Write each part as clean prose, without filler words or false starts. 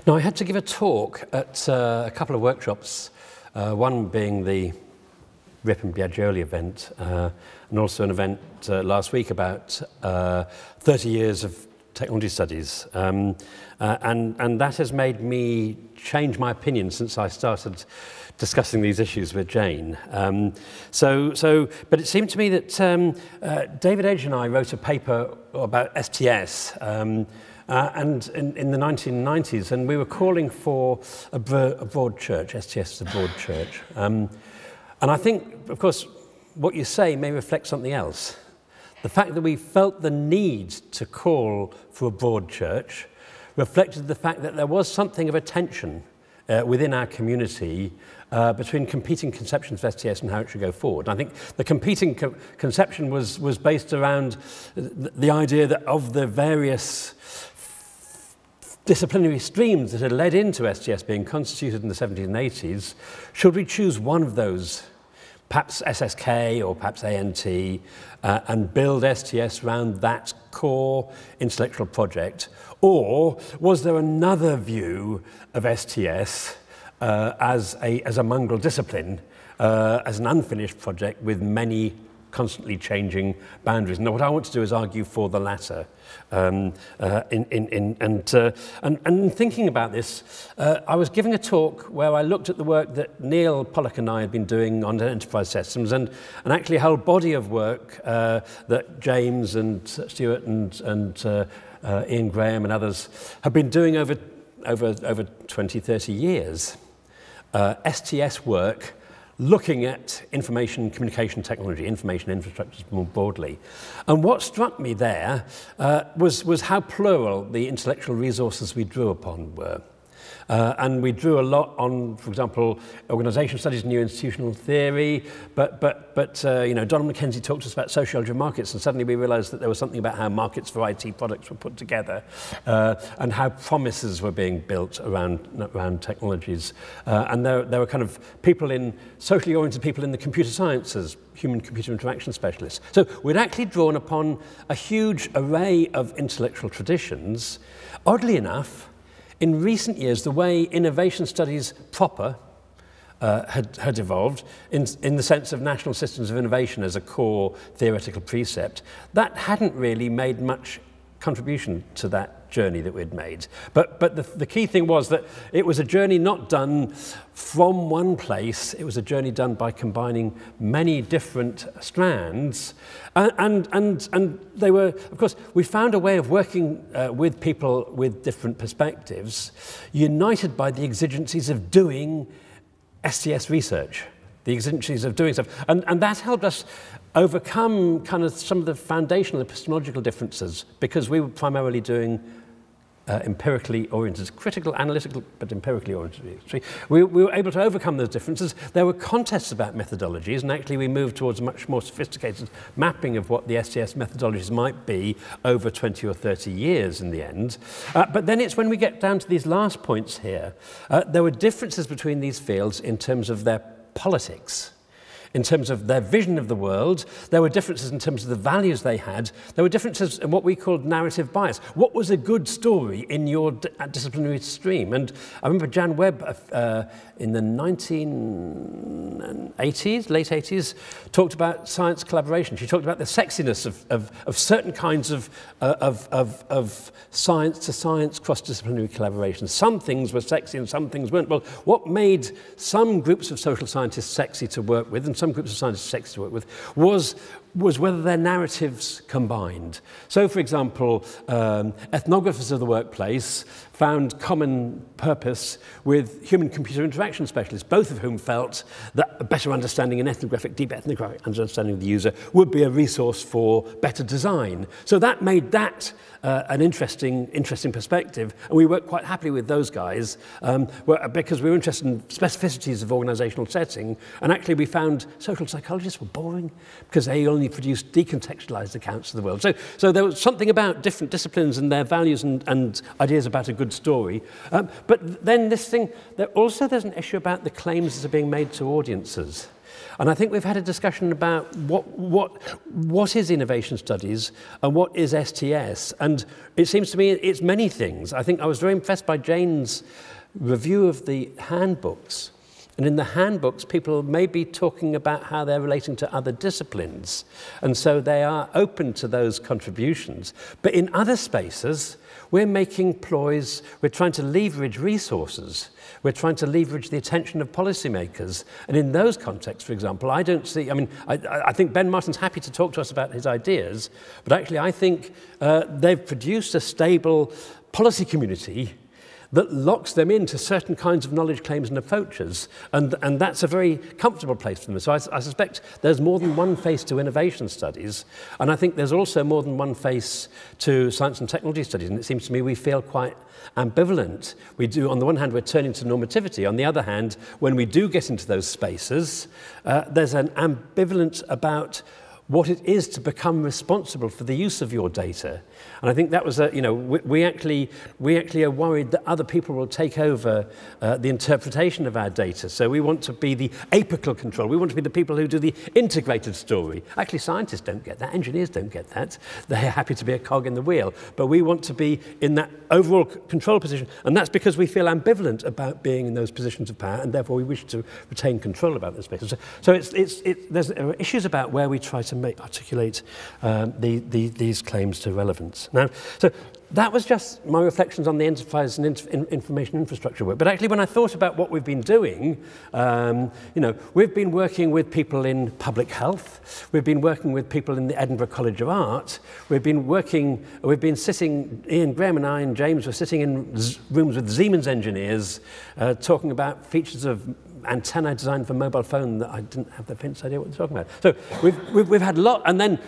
Now, I had to give a talk at a couple of workshops, one being the Rip and Biagioli event, and also an event last week about 30 years of technology studies. And that has made me change my opinion since I started discussing these issues with Jane. But it seemed to me that David Edge and I wrote a paper about STS, and in the 1990s, and we were calling for a broad church. STS is a broad church. And I think, of course, what you say may reflect something else. The fact that we felt the need to call for a broad church reflected the fact that there was something of a tension within our community between competing conceptions of STS and how it should go forward. And I think the competing conception was based around the idea that of the various disciplinary streams that had led into STS being constituted in the 70s and 80s, should we choose one of those, perhaps SSK or perhaps ANT, and build STS around that core intellectual project? Or was there another view of STS as a mongrel discipline, as an unfinished project with many constantly changing boundaries? Now, what I want to do is argue for the latter. And thinking about this, I was giving a talk where I looked at the work that Neil Pollock and I had been doing on enterprise systems, and actually a whole body of work that James and Stuart and Ian Graham and others have been doing over 20, 30 years. STS work looking at information communication technology, information infrastructures more broadly. And what struck me there was how plural the intellectual resources we drew upon were. And we drew a lot on, for example, organization studies, new institutional theory, but you know, Donald Mackenzie talked to us about sociology of markets, and suddenly we realized that there was something about how markets for IT products were put together, and how promises were being built around technologies. And there were kind of socially oriented people in the computer sciences, human-computer interaction specialists. So we'd actually drawn upon a huge array of intellectual traditions. Oddly enough, in recent years, the way innovation studies proper had evolved, in the sense of national systems of innovation as a core theoretical precept, that hadn't really made much contribution to that journey that we'd made. But the key thing was that it was a journey not done from one place, it was a journey done by combining many different strands, and they were, of course, we found a way of working with people with different perspectives, united by the exigencies of doing STS research, the exigencies of doing stuff, and that helped us overcome kind of some of the foundational epistemological differences, because we were primarily doing empirically oriented, critical, analytical, but empirically oriented. We were able to overcome those differences. There were contests about methodologies, and actually we moved towards a much more sophisticated mapping of what the STS methodologies might be over 20 or 30 years in the end. But then it's when we get down to these last points here, there were differences between these fields in terms of their politics, in terms of their vision of the world. There were differences in terms of the values they had. There were differences in what we called narrative bias. What was a good story in your disciplinary stream? And I remember Jan Webb in the 1980s, late 80s, talked about science collaboration. She talked about the sexiness of certain kinds of science to science cross-disciplinary collaboration. Some things were sexy and some things weren't. Well, what made some groups of social scientists sexy to work with and some groups of scientists sexy to work with was whether their narratives combined. So, for example, ethnographers of the workplace found common purpose with human-computer interaction specialists, both of whom felt that a better understanding and deep ethnographic understanding of the user would be a resource for better design. So that made that an interesting perspective, and we worked quite happily with those guys because we were interested in specificities of organizational setting, and actually we found social psychologists were boring because they only produced decontextualized accounts of the world. So there was something about different disciplines and their values and ideas about a good story. But then there's an issue about the claims that are being made to audiences. And I think we've had a discussion about what is innovation studies and what is STS. And it seems to me it's many things. I think I was very impressed by Jane's review of the handbooks. And in the handbooks, people may be talking about how they're relating to other disciplines. And so they are open to those contributions. But in other spaces, we're making ploys, we're trying to leverage resources. We're trying to leverage the attention of policymakers. And in those contexts, for example, I don't see, I mean, I think Ben Martin's happy to talk to us about his ideas, but actually I think they've produced a stable policy community that locks them into certain kinds of knowledge claims and approaches. And that's a very comfortable place for them. So I suspect there's more than one face to innovation studies. And I think there's also more than one face to science and technology studies. And it seems to me we feel quite ambivalent. We do, on the one hand, we're turning to normativity. On the other hand, when we do get into those spaces, there's an ambivalence about what it is to become responsible for the use of your data. And I think that was, we actually are worried that other people will take over the interpretation of our data. So we want to be the apical control. We want to be the people who do the integrated story. Actually, scientists don't get that. Engineers don't get that. They're happy to be a cog in the wheel. But we want to be in that overall control position. And that's because we feel ambivalent about being in those positions of power, and therefore we wish to retain control about those spaces. So there are issues about where we try to articulate these claims to relevance. Now, so that was just my reflections on the enterprise and information infrastructure work. But actually, when I thought about what we've been doing, we've been working with people in public health. We've been working with people in the Edinburgh College of Art. We've been sitting, Ian Graham and I and James were sitting in rooms with Siemens engineers talking about features of antenna designed for mobile phone that I didn't have the faintest idea what they're talking about. So we've had a lot, and then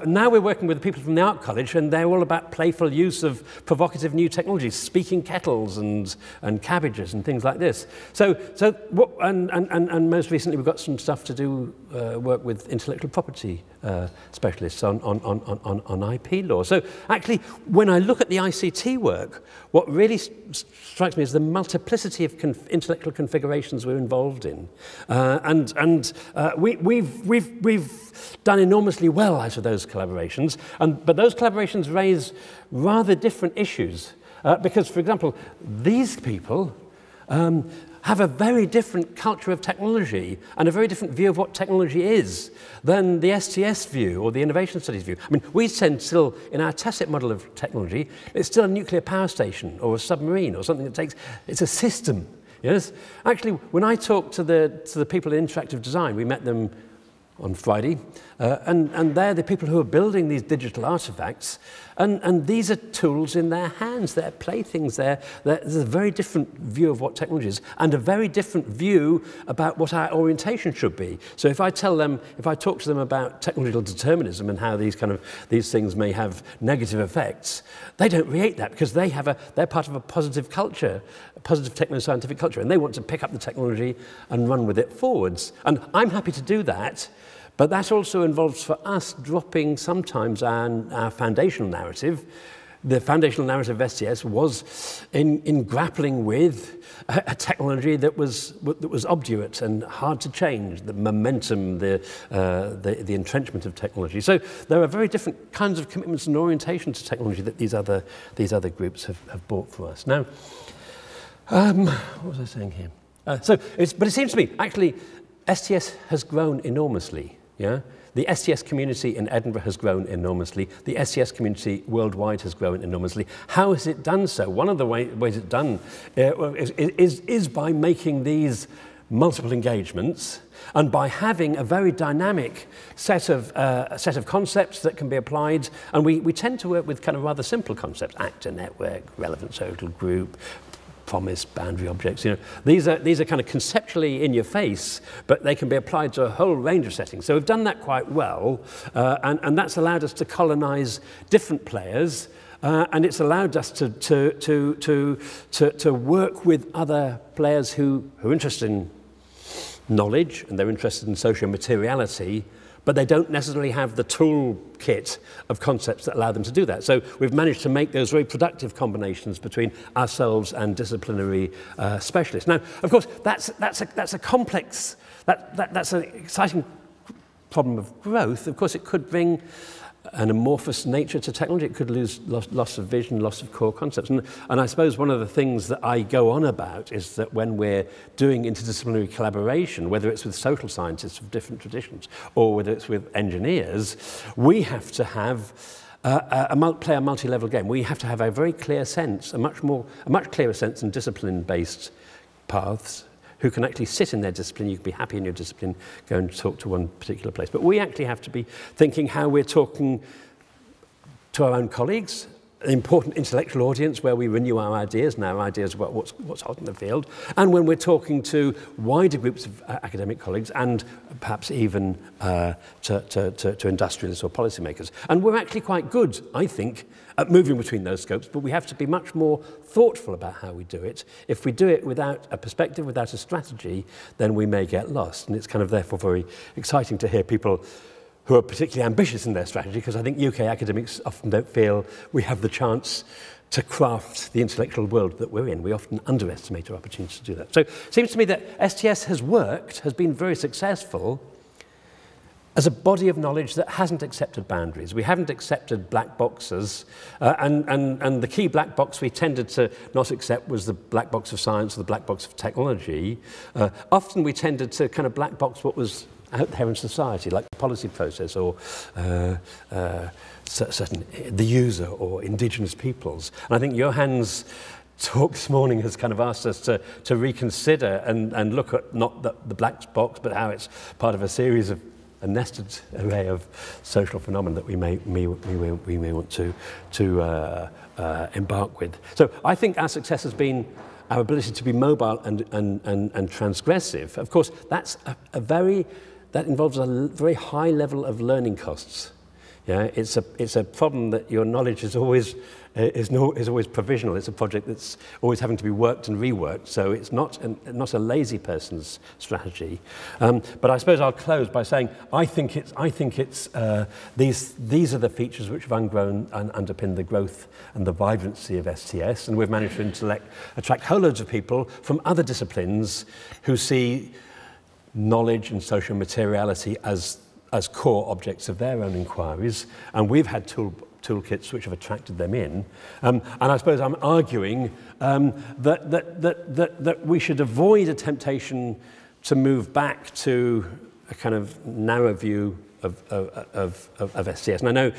now we're working with the people from the Art College, and they're all about playful use of provocative new technologies, speaking kettles and cabbages and things like this. And most recently we've got some stuff to do work with intellectual property specialists on IP law. So actually, when I look at the ICT work, what really strikes me is the multiplicity of intellectual configurations we're involved in, we've done enormously well out of those collaborations, but those collaborations raise rather different issues because, for example, these people have a very different culture of technology and a very different view of what technology is than the STS view or the innovation studies view. I mean, we tend still, in our tacit model of technology, it's still a nuclear power station or a submarine or something that takes, it's a system. Yes? Actually, when I talked to the people in interactive design, we met them on Friday, and they're the people who are building these digital artifacts, and these are tools in their hands, they're playthings, there's a very different view of what technology is, and a very different view about what our orientation should be. So if I talk to them about technological determinism and how these things may have negative effects, they don't react that because they're part of a positive culture, a positive techno-scientific culture, and they want to pick up the technology and run with it forwards. And I'm happy to do that. But that also involves for us dropping sometimes our foundational narrative. The foundational narrative of STS was in grappling with a technology that was obdurate and hard to change, the momentum, the entrenchment of technology. So there are very different kinds of commitments and orientation to technology that these other groups have brought for us. Now, what was I saying here? But it seems to me, actually, STS has grown enormously. Yeah? The STS community in Edinburgh has grown enormously. The STS community worldwide has grown enormously. How has it done so? One of the ways it's done is by making these multiple engagements and by having a very dynamic set of concepts that can be applied. And we tend to work with kind of rather simple concepts: actor network, relevant social group, promise, boundary objects. These are kind of conceptually in your face, but they can be applied to a whole range of settings. So we've done that quite well, and that's allowed us to colonize different players, and it's allowed us to work with other players who are interested in knowledge and they're interested in social materiality, but they don't necessarily have the toolkit of concepts that allow them to do that. So we've managed to make those very productive combinations between ourselves and disciplinary specialists. Now, of course, that's a complex, that's an exciting problem of growth. Of course, it could bring an amorphous nature to technology. It could lose loss of vision, loss of core concepts. And I suppose one of the things that I go on about is that when we're doing interdisciplinary collaboration, whether it's with social scientists of different traditions or whether it's with engineers, we have to have play a multi-level game. We have to have a very clear sense, a much clearer sense than discipline-based paths, who can actually sit in their discipline. You can be happy in your discipline, go and talk to one particular place. But we actually have to be thinking how we're talking to our own colleagues, an important intellectual audience where we renew our ideas and our ideas about what's hot in the field, and when we're talking to wider groups of academic colleagues and perhaps even to industrialists or policymakers. And we're actually quite good, I think, at moving between those scopes, but we have to be much more thoughtful about how we do it. If we do it without a perspective, without a strategy, then we may get lost. And it's kind of therefore very exciting to hear people who are particularly ambitious in their strategy, because I think UK academics often don't feel we have the chance to craft the intellectual world that we're in. We often underestimate our opportunities to do that. So it seems to me that STS has been very successful as a body of knowledge that hasn't accepted boundaries. We haven't accepted black boxes, and the key black box we tended to not accept was the black box of science or the black box of technology. Often we tended to kind of black box what was out there in society, like the policy process or the user or indigenous peoples. And I think Johan's talk this morning has kind of asked us to reconsider and look at not the black box, but how it's part of a series of a nested array of social phenomena that we may want to embark with. So I think our success has been our ability to be mobile and transgressive. Of course, that involves a very high level of learning costs. Yeah, it's a problem that your knowledge is always provisional. It's a project that's always having to be worked and reworked. So it's not a lazy person's strategy. But I suppose I'll close by saying I think it's these are the features which have ungrown and underpinned the growth and the vibrancy of STS, and we've managed to attract whole loads of people from other disciplines who see knowledge and social materiality as core objects of their own inquiries, and we've had toolkits which have attracted them in. And I suppose I'm arguing that we should avoid a temptation to move back to a kind of narrow view of STS. And I know,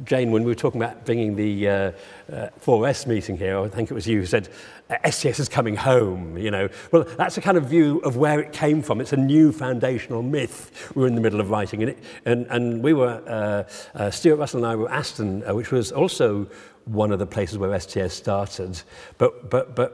Jane, when we were talking about bringing the 4S meeting here, I think it was you who said, STS is coming home, you know. Well, that's a kind of view of where it came from. It's a new foundational myth we were in the middle of writing. And we were, Stuart Russell and I were at Aston, which was also one of the places where STS started,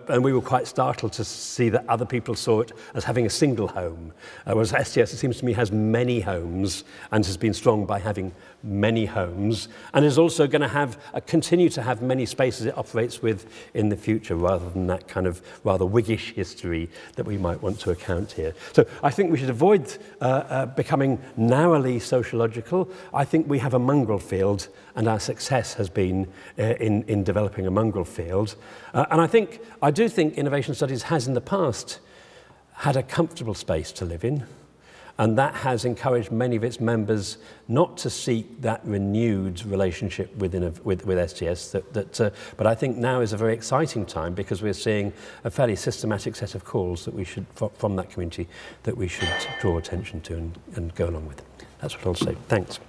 and we were quite startled to see that other people saw it as having a single home, whereas STS, it seems to me, has many homes and has been strong by having many homes, and is also going to continue to have many spaces it operates with in the future, rather than that kind of rather Whiggish history that we might want to account here. So I think we should avoid becoming narrowly sociological. I think we have a mongrel field, and our success has been in developing a mongrel field. And I do think innovation studies has in the past had a comfortable space to live in, and that has encouraged many of its members not to seek that renewed relationship with STS. But I think now is a very exciting time, because we're seeing a fairly systematic set of calls that we should, from that community, that we should draw attention to and go along with. That's what I'll say. Thanks.